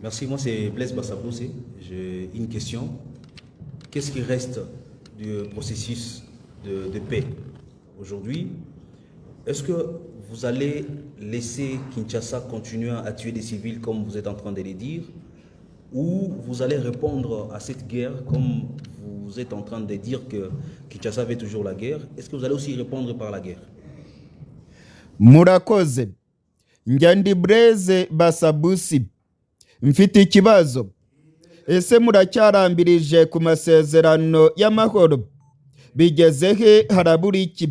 Merci, moi c'est Blaise Bassaboussi. J'ai une question. Qu'est-ce qui reste du processus de paix aujourd'hui? Est-ce que vous allez laisser Kinshasa continuer à tuer des civils comme vous êtes en train de le dire, ou vous allez répondre à cette guerre comme vous êtes en train de dire que Kinshasa veut toujours la guerre? Est-ce que vous allez aussi répondre par la guerre? Murakoze. Njyandi Blaise Bassaboussi. Mfite ikibazo. Ese muracyarambirije ku masezerano y'amahoro? Bigeze he, harabura iki?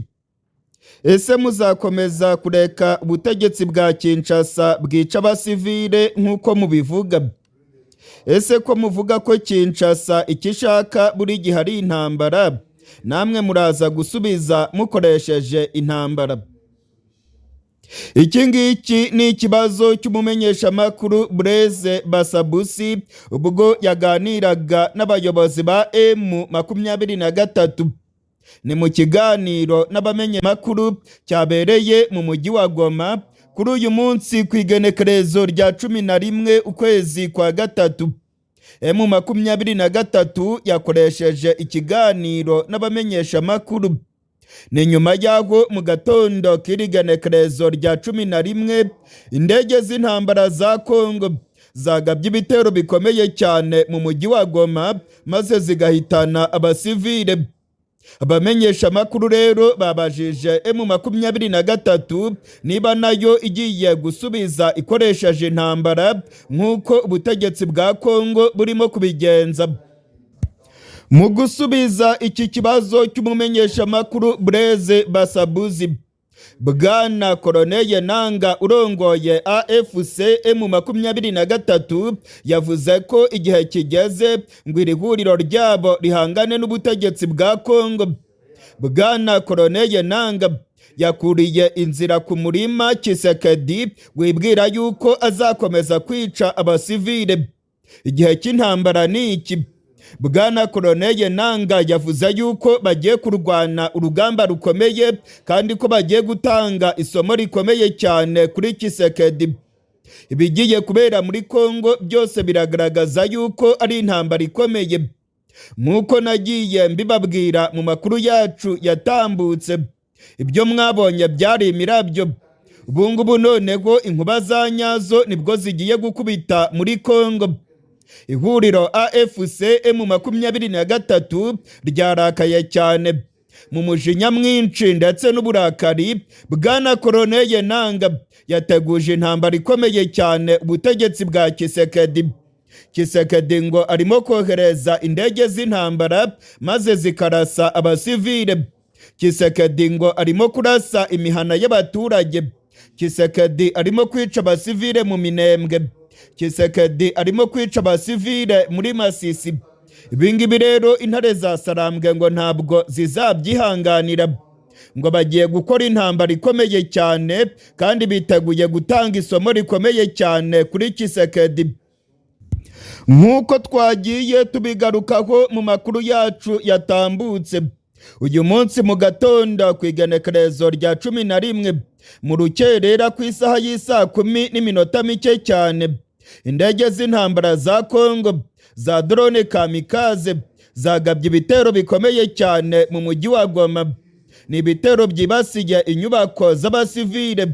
Ese muzakomeza kureka ubutegetsi bwa Kinshasa bwica abasivile nk'uko mubivuga? Ese ko muvuga ko Kinshasa ikishaka buri gihe ari intambara, namwe muraza gusubiza mukoresheje intambara? Iki ngiki ni ikibazo cy'umumenyeshamakuru Blaise Bassaboussi ubwo yaganiraga n'abayobozi ba M23. Ni mu kiganiro n'abamenyamakuru cyabereye mu mujyi wa Goma kuri uyu munsi ku igenekerezo rya 11 ukwezi kwa gatatu. M23 yakoresheje ikiganiro n'abamenyeshamakuru. Ni nyuma yaho mu gatondo k'irigenekerezo rya 11 indege z'intambara za Kongo zagabye ibitero bikomeye cyane mu mujyi wa Goma maze zigahitana abasivile. Abamenyeshamakuru rero babajije M23 niba nayo igiye gusubiza ikoresheje intambara nk'uko ubutegetsi bwa Kongo burimo kubigenza. Mu gusubiza iki kibazo cy'umumenyeshamakuru Blaise Bassaboussi, Bwana Colonel Nanga urongoye AFC M23 yavuze ko igihe kigeze ngo iri huriro ryabo rihangane n'ubutegetsi bwa Kongo. Bwana Colonel Nanga yakuriye inzira ku murima Tshisekedi wibwira yuko azakomeza kwica abasivile. Igihe cy'intambara ni iki? Bwana Colonel Nanga yavuze yuko bagiye kurwana urugamba rukomeye kandi ko bagiye gutanga isomo rikomeye cyane kuri Tshisekedi. Ibigiye kubera muri Kongo byose biragaragaza yuko ari intambara ikomeye. Nk'uko nagiye mbibabwira mu makuru yacu yatambutse, ibyo mwabonye byari imirabyo. Ubungubu noneho inkuba za nyazo nibwo zigiye gukubita muri Kongo. Ihuriro AFC M23 ryarakaye cyane. Mu mujinya mwinshi ndetse n'uburakari, Bwana Colonel Nanga yateguje intambara ikomeye cyane ubutegetsi bwa Tshisekedi. Tshisekedi ngo arimo kohereza indege z'intambara maze zikarasa abasivile. Tshisekedi ngo arimo kurasa imihana y'abaturage. Tshisekedi arimo kwica abasivile mu Minembwe. Tshisekedi arimo kwica abasivile muri Masisi. Ibingibi rero intare za Sarambwe ngo ntabwo zizabyihanganira, ngo bagiye gukora intambara ikomeye cyane kandi biteguye gutanga isomo rikomeye cyane kuri Tshisekedi. Nk'uko twagiye tubigarukaho mu makuru yacu yatambutse, uyu munsi mu gatondo ku igenekerezo rya 11 mu rukerera ku isaha y'isa 10 mike cyane, indege z'intambara za Kongo za drone kamikaze zagabye ibitero bikomeye cyane mu mujyi wa Goma. Ni ibitero byibasiye inyubako z'abasivile.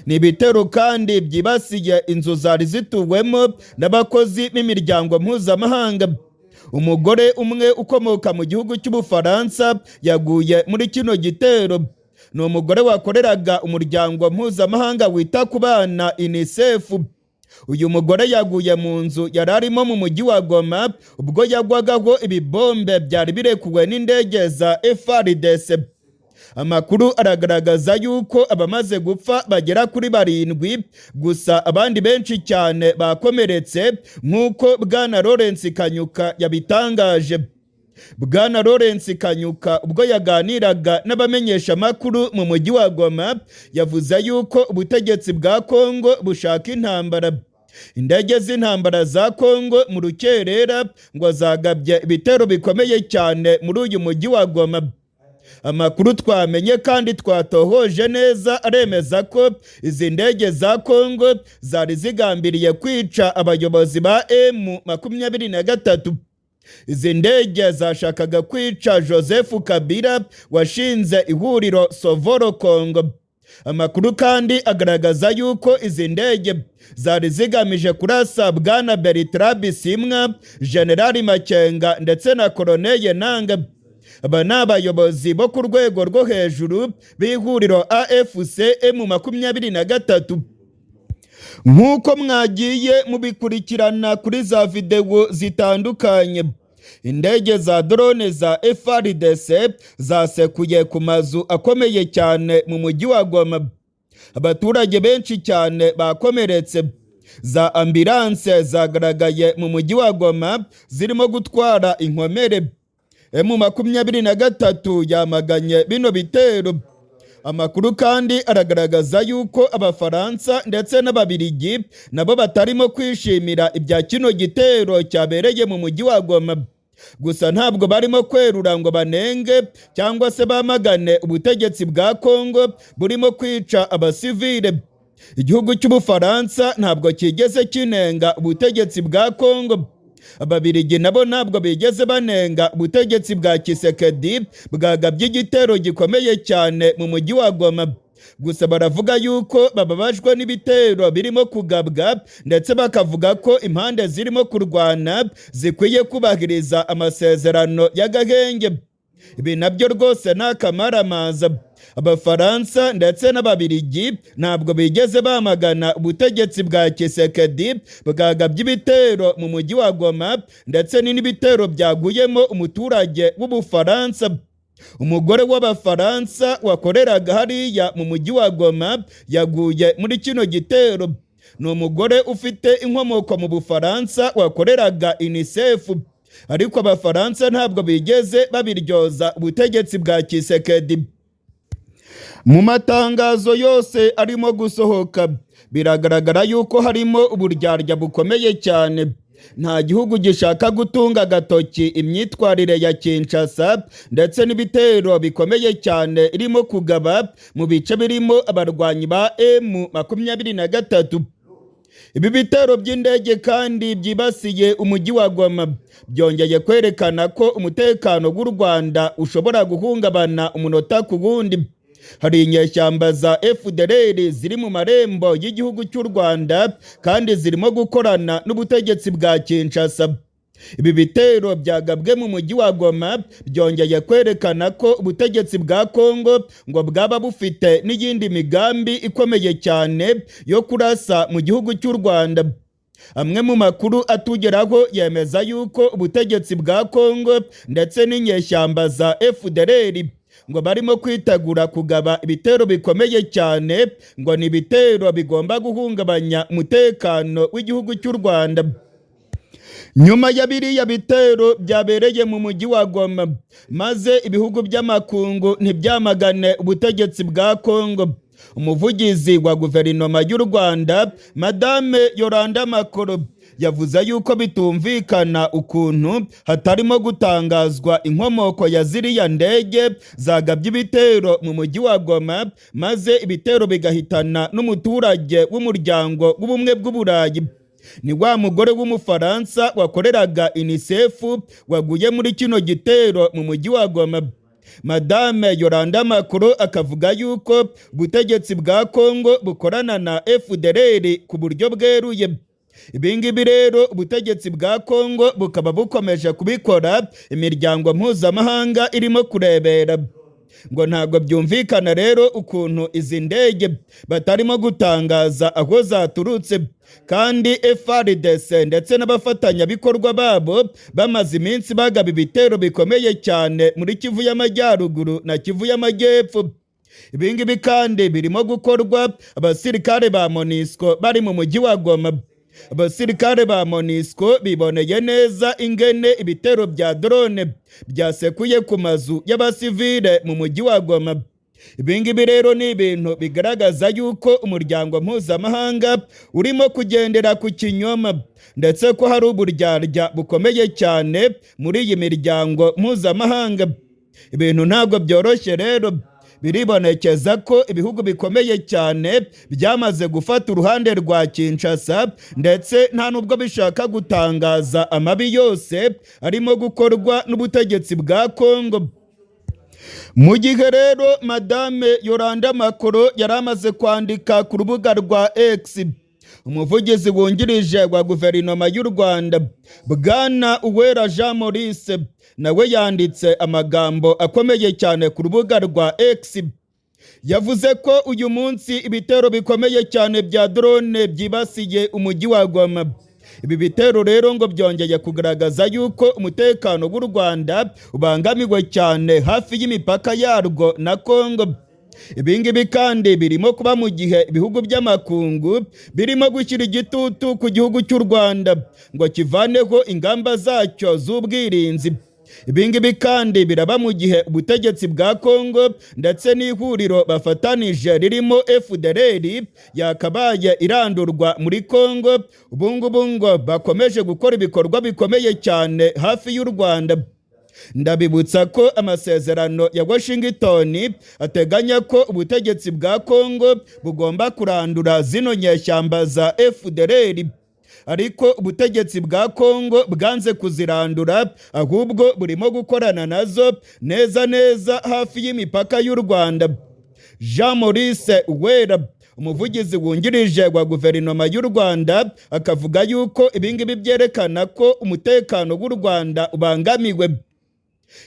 Ni ibitero kandi byibasiye inzu zari zituwemo n'abakozi b'imiryango mpuzamahanga. Umugore umwe ukomoka mu gihugu cy'Ubufaransa yaguye muri kino gitero. Ni umugore wakoreraga umuryango mpuzamahanga wita ku bana UNICEF. Uyu mugore yaguye mu nzu yararimo mu mujyi wa Goma ubwo yagwagaho ibibombe byari birekuwe n'indege za FARDC. Amakuru aragaragaza yuko abamaze gupfa bagera kuri 7, gusa abandi benshi cyane bakomeretse nk'uko Bwana Lawrence Kanyuka yabitangaje. Bwana Lawrence Kanyuka ubwo yaganiraga n'abamenyeshamakuru mu mujyi wa Goma yavuze yuko ubutegetsi bwa Kongo bushaka intambara. Indege z'intambara za Kongo mu rukerera ngo zagabye ibitero bikomeye cyane muri uyu mujyi wa Goma. Amakuru twamenye kandi twatohoje neza aremeza ko izi ndege za Kongo zari zigambiriye kwica abayobozi ba M23. Izi ndege zashakaga kwica Joseph Kabila washinze ihuriro Sovoro Congo. Amakuru kandi agaragaza yuko izi ndege zari zigamije kurasa Bwana Bertrand Bisimwa, General Makenga ndetse na Colonel Nanga. Aba ni abayobozi bo ku rwego rwo hejuru b'ihuriro AFC M23. Nk'uko mwagiye mubikurikirana kuri za videwo zitandukanye, indege za drone za FARDC zasekuye ku mazu akomeye cyane mu mujyi wa Goma. Abaturage benshi cyane bakomeretse. Za ambulance zagaragaye mu mujyi wa Goma zirimo gutwara inkomere. M23 yamaganye bino bitero. Amakuru kandi aragaragaza yuko Abafaransa ndetse n'Ababiligi nabo batarimo kwishimira ibya kino gitero cyabereye mu mujyi wa Goma. Gusa ntabwo barimo kwerura ngo banenge cyangwa se bamagane ubutegetsi bwa Kongo burimo kwica abasivile. Igihugu cy'Ubufaransa ntabwo kigeze kinenga ubutegetsi bwa Kongo. Ababiligi nabo ntabwo bigeze banenga ubutegetsi bwa Tshisekedi bwagabye igitero gikomeye cyane mu mujyi wa Goma. Gusa baravuga yuko bababajwe n'ibitero birimo kugabwa ndetse bakavuga ko impande zirimo kurwana zikwiye kubahiriza amasezerano y'agahenge. Ibi nabyo rwose ni akamaramaza. Abafaransa ndetse n'Ababiligi ntabwo bigeze bamagana ubutegetsi bwa Tshisekedi bwagabye ibitero mu mujyi wa Goma ndetse n'ibitero byaguyemo umuturage w'Ubufaransa. Umugore w'Abafaransa wakoreraga hariya mu mujyi wa Goma yaguye muri kino gitero. Ni umugore ufite inkomoko mu Bufaransa wakoreraga UNICEF. Ariko Abafaransa ntabwo bigeze babiryoza ubutegetsi bwa Tshisekedi. Mu matangazo yose arimo gusohoka biragaragara yuko harimo uburyarya bukomeye cyane. Nta gihugu gishaka gutunga agatoki imyitwarire ya Kinshasa ndetse n'ibitero bikomeye cyane irimo kugaba mu bice birimo abarwanyi ba M23. Ibi bitero by'indege kandi byibasiye umujyi wa Goma byongeye kwerekana ko umutekano w'u Rwanda ushobora guhungabana umunota ku wundi. Hari inyeshyamba za FDLR ziri mu marembo y'igihugu cy'u Rwanda kandi zirimo gukorana n'ubutegetsi bwa Kinshasa. Ibi bitero byagabwe mu mujyi wa Goma byongeye kwerekana ko ubutegetsi bwa Kongo ngo bwaba bufite n'iyindi migambi ikomeye cyane yo kurasa mu gihugu cy'u Rwanda. Amwe mu makuru atugeraho yemeza yuko ubutegetsi bwa Kongo ndetse n'inyeshyamba za FDLR ngo barimo kwitegura kugaba ibitero bikomeye cyane, ngo ni ibitero bigomba guhungabanya umutekano w'igihugu cy'u Rwanda. Nyuma ya biriya bitero byabereye mu mujyi wa Goma maze ibihugu by'amakungu ntibyamagane ubutegetsi bwa Kongo, umuvugizi wa guverinoma y'u Rwanda Madame Yolanda Makolo yavuze yuko bitumvikana ukuntu hatarimo gutangazwa inkomoko ya ziriya ndege zagabye ibitero mu mujyi wa Goma maze ibitero bigahitana n'umuturage w'umuryango w'ubumwe bw'Uburayi. Ni wa mugore w'Umufaransa wakoreraga UNICEF waguye muri kino gitero mu mujyi wa Goma. Madame Yolanda Makolo akavuga yuko ubutegetsi bwa Kongo bukorana na FDLR ku buryo bweruye. Ibingibi rero ubutegetsi bwa Kongo bukaba bukomeje kubikora imiryango mpuzamahanga irimo kurebera. Ngo ntabwo byumvikana rero ukuntu izi ndege batarimo gutangaza aho zaturutse, kandi FARDC ndetse n'abafatanyabikorwa babo bamaze iminsi bagaba ibitero bikomeye cyane muri Kivu y'Amajyaruguru na Kivu y'Amajyepfo. Ibingibi kandi birimo gukorwa abasirikare ba MONUSCO bari mu mujyi wa Goma. Abasirikare ba MONUSCO biboneye neza ingene ibitero bya drone byasekuye ku mazu y'abasivile mu mujyi wa Goma. Ibingibi rero ni ibintu bigaragaza yuko umuryango mpuzamahanga urimo kugendera ku kinyoma, ndetse ko hari uburyarya bukomeye cyane muri iyi miryango mpuzamahanga. ibintu ntabwo byoroshye rero. Biribonekeza ko ibihugu bikomeye cyane byamaze gufata uruhande rwa Kinshasa, ndetse nta nubwo bishaka gutangaza amabi yose arimo gukorwa n'ubutegetsi bwa Kongo. Mu gihe rero Madame Yolanda Makoro yari amaze kwandika ku rubuga rwa X, umuvugizi wungirije wa guverinoma y'u Rwanda Bwana Uwera Jean Maurice nawe yanditse amagambo akomeye cyane ku rubuga rwa X. Yavuze ko uyu munsi ibitero bikomeye cyane bya drone byibasiye umujyi wa Goma. Ibi bitero rero ngo byongeye kugaragaza yuko umutekano w'u Rwanda ubangamiwe cyane hafi y'imipaka yarwo na Kongo. Ibingibi kandi birimo kuba mu gihe ibihugu by'amakungu birimo gushyira igitutu ku gihugu cy'u Rwanda ngo kivaneho ingamba zacyo z'ubwirinzi. Ibingibi kandi biraba mu gihe ubutegetsi bwa Kongo ndetse n'ihuriro bafatanije ririmo FDLR yakabaye irandurwa muri Kongo, ubungubu ngo bakomeje gukora ibikorwa bikomeye cyane hafi y'u Rwanda. Ndabibutsa ko amasezerano ya Washington ateganya ko ubutegetsi bwa Kongo bugomba kurandura zino nyeshyamba za FDLR, ariko ubutegetsi bwa Kongo bwanze kuzirandura, ahubwo burimo gukorana nazo neza neza hafi y'imipaka y'u Rwanda. Jean Maurice Uwera, umuvugizi wungirije wa guverinoma y'u Rwanda, akavuga yuko ibingibi byerekana ko umutekano w'u Rwanda ubangamiwe.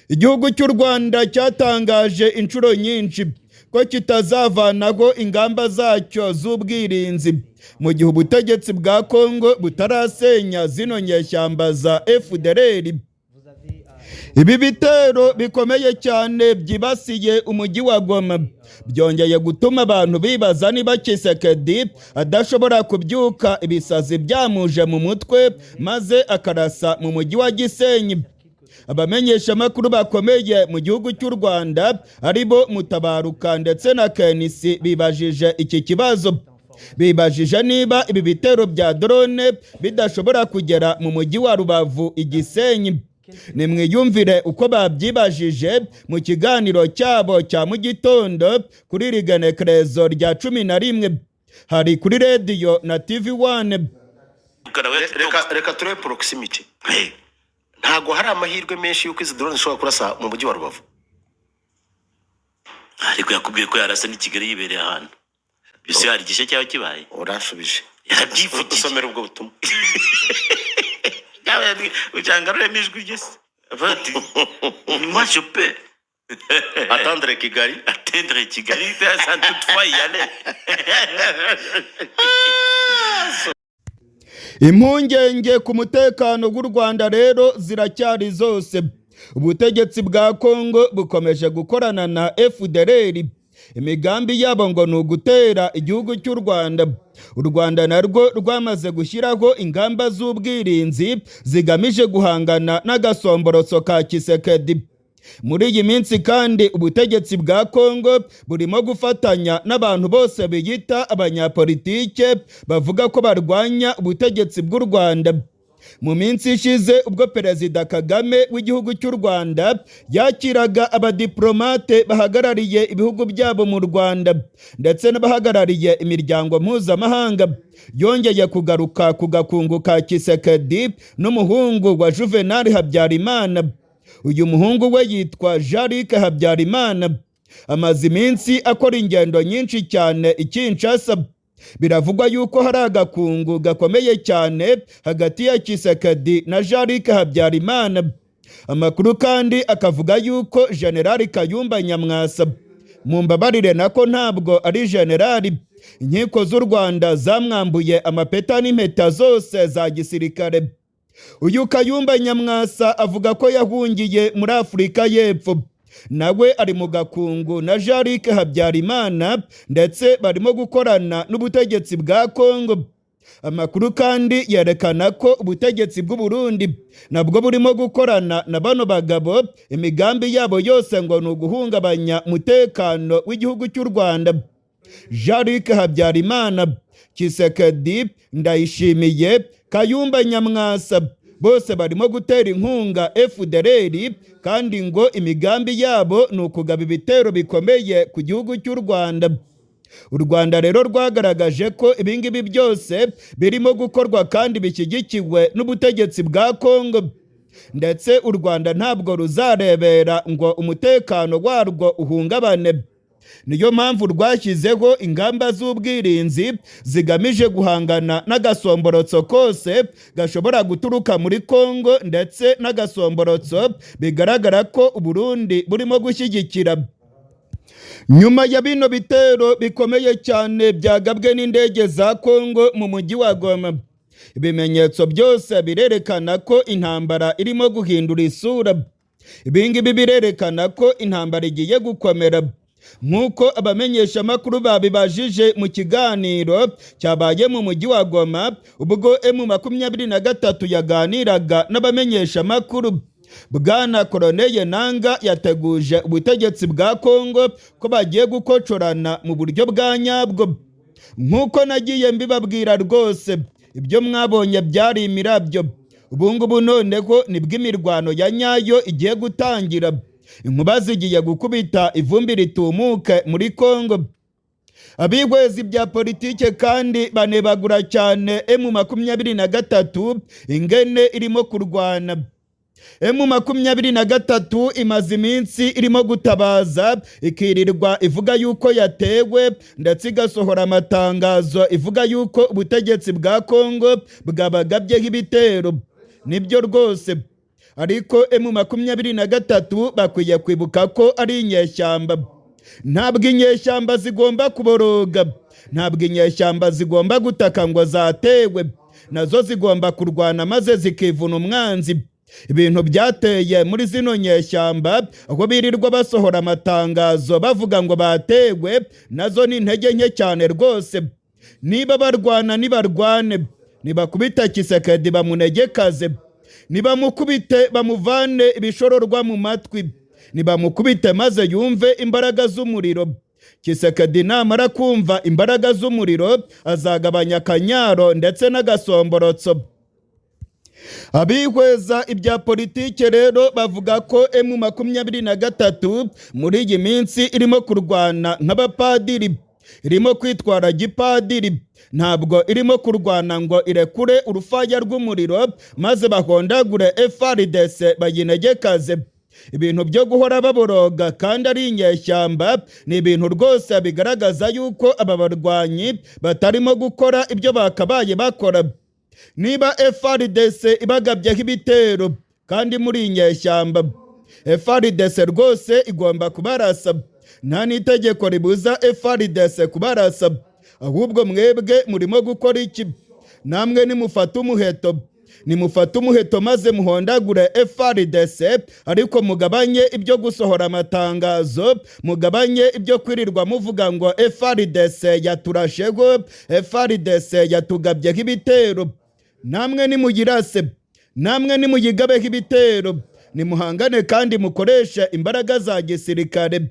Igihugu cy'u Rwanda cyatangaje inshuro nyinshi ko kitazavanaho ingamba zacyo z'ubwirinzi mu gihe ubutegetsi bwa Kongo butarasenya zino nyeshyamba za FDLR. Ibi bitero bikomeye cyane byibasiye umujyi wa Goma byongeye gutuma abantu bibaza niba Tshisekedi adashobora kubyuka ibisazi byamuje mu mutwe maze akarasa mu mujyi wa Gisenyi. Abamenyeshamakuru bakomeye mu gihugu cy'u Rwanda aribo Mutabaruka ndetse na Kenisi bibajije iki kibazo. Bibajije niba ibi bitero bya drone bidashobora kugera mu mujyi wa Rubavu i Gisenyi. Nimwiyumvire uko babyibajije mu kiganiro cyabo cya mu gitondo kuri rigenekerezo rya 11 hari kuri radio na TV1. Reka turebe proximity. Ntago hari amahirwe menshi yuko izi drone zishobora kurasa mu mujyi wa Rubavu. Ariko yakubwiye ko yarasa ni Kigali yibereye ahantu. Bise hari gishe cyawe kibaye. Urashubije. Yarabyivugiye. Dusomera ubwo butumwa. Ucangarure n'ijwi ryese. Avati. Moi je peux. Attendre Kigali. Attendre Kigali, ça toutefois y aller. Impungenge ku mutekano w'u Rwanda rero ziracyari zose. Ubutegetsi bwa Kongo bukomeje gukorana na FDLR. Imigambi yabo ngo ni ugutera igihugu cy'u Rwanda. U Rwanda narwo rwamaze gushyiraho ingamba z'ubwirinzi zigamije guhangana n'agasomboroso ka Tshisekedi. Muri iyi minsi kandi ubutegetsi bwa Kongo burimo gufatanya n'abantu bose biyita abanyapolitike bavuga ko barwanya ubutegetsi bw'u Rwanda. Mu minsi ishize ubwo Perezida Kagame w'igihugu cy'u Rwanda yakiraga abadiplomate bahagarariye ibihugu byabo mu Rwanda ndetse n'abahagarariye imiryango mpuzamahanga, yongeye kugaruka ku gakungu ka Tshisekedi n'umuhungu wa Juvenal Habyarimana. Uyu muhungu we yitwa Jean-Luc Habyarimana. Amaze iminsi akora ingendo nyinshi cyane i Kinshasa. Biravugwa yuko hari agakungu gakomeye cyane hagati ya Tshisekedi na Jean-Luc Habyarimana. Amakuru kandi akavuga yuko General Kayumba Nyamwasa, mumbabarire nako ntabwo ari generali, inkiko z'u Rwanda zamwambuye amapeta n'impeta zose za gisirikare. Uyu Kayumba Nyamwasa avuga ko yahungiye muri Afurika y'Epfo. Nawe ari mu gakungu na Jean-Luc Habyarimana ndetse barimo gukorana n'ubutegetsi bwa Kongo. Amakuru kandi yerekana ko ubutegetsi bw'u Burundi nabwo burimo gukorana na bano bagabo, imigambi yabo yose ngo ni uguhungabanya umutekano w'igihugu cy'u Rwanda. Jean-Luc Habyarimana, Tshisekedi, Ndayishimiye, Kayumba Nyamwasa bose barimo gutera inkunga FDLR kandi ngo imigambi yabo ni ukugaba ibitero bikomeye ku gihugu cy'u Rwanda. U Rwanda rero rwagaragaje ko ibingibi byose birimo gukorwa kandi bishyigikiwe n'ubutegetsi bwa Kongo, ndetse u Rwanda ntabwo ruzarebera ngo umutekano warwo uhungabane. Niyo mpamvu rwashyizeho ingamba z'ubwirinzi zigamije guhangana n'agasomborotso kose gashobora guturuka muri Kongo, ndetse n'agasomborotso bigaragara ko u Burundi burimo gushyigikira. Nyuma ya bino bitero bikomeye cyane byagabwe n'indege za Kongo mu mujyi wa Goma, ibimenyetso byose birerekana ko intambara irimo guhindura isura. Ibingibi birerekana ko intambara igiye gukomera, nk'uko abamenyeshamakuru babibajije mu kiganiro cyabaye mu mujyi wa Goma ubwo M23 yaganiraga n'abamenyeshamakuru. Bwana Koloneli Nanga yateguje ubutegetsi bwa Kongo ko bagiye gukocorana mu buryo bwa nyabwo. Nk'uko nagiye mbibabwira rwose, ibyo mwabonye byari imirabyo. Ubungubu noneho nibwo imirwano ya nyayo igiye gutangira. Inkuba zigiye gukubita ivumbi ritumuke muri Kongo. Abihwezi bya politike kandi banebagura cyane M23 ingene irimo kurwana. M23 imaze iminsi irimo gutabaza, ikirirwa ivuga yuko yatewe, ndetse igasohora amatangazo ivuga yuko ubutegetsi bwa Kongo bwabagabyeho ibitero. Nibyo rwose, ariko M23 bakwiye kwibuka ko ari inyeshyamba. Ntabwo inyeshyamba zigomba kuboroga, ntabwo inyeshyamba zigomba gutaka ngo zatewe, nazo zigomba kurwana maze zikivuna umwanzi. Ibintu byateye muri zino nyeshyamba aho birirwa basohora amatangazo bavuga ngo batewe, nazo ni intege nke cyane rwose. Niba barwana nibarwane, nibakubita Tshisekedi bamunegekaze, nibamukubite bamuvane ibishororwa mu matwi, nibamukubite maze yumve imbaraga z'umuriro. Tshisekedi namara kumva imbaraga z'umuriro azagabanya akanyaro ndetse n'agasomborotso. Abihweza ibya politike rero bavuga ko M23 muri iyi minsi irimo kurwana nk'abapadiri, irimo kwitwara gipadiri. Ntabwo irimo kurwana ngo irekure urufaya rw'umuriro maze bahondagure FARDC bayinegekaze. Ibintu byo guhora baboroga kandi ari inyeshyamba ni ibintu rwose bigaragaza yuko aba barwanyi batarimo gukora ibyo bakabaye bakora. Niba FARDC ibagabyeho ibitero kandi muri inyeshyamba, FARDC rwose igomba kubarasa. Nta n'itegeko ribuza FARDC kubarasa, ahubwo mwebwe murimo gukora iki? Namwe nimufata umuheto maze muhondagure FARDC, ariko mugabanye ibyo gusohora amatangazo, mugabanye ibyo kwirirwa muvuga ngo FARDC yaturasheho, FARDC yatugabyeho ibitero. Namwe nimugirase, namwe nimuyigabeho ibitero, nimuhangane kandi mukoresha imbaraga za gisirikare.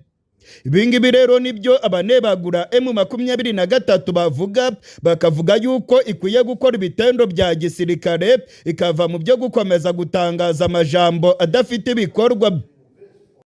Ibingibi rero nibyo abanebagura M23 bavuga, bakavuga yuko ikwiye gukora ibitendo bya gisirikare ikava mu byo gukomeza gutangaza amajambo adafite ibikorwa.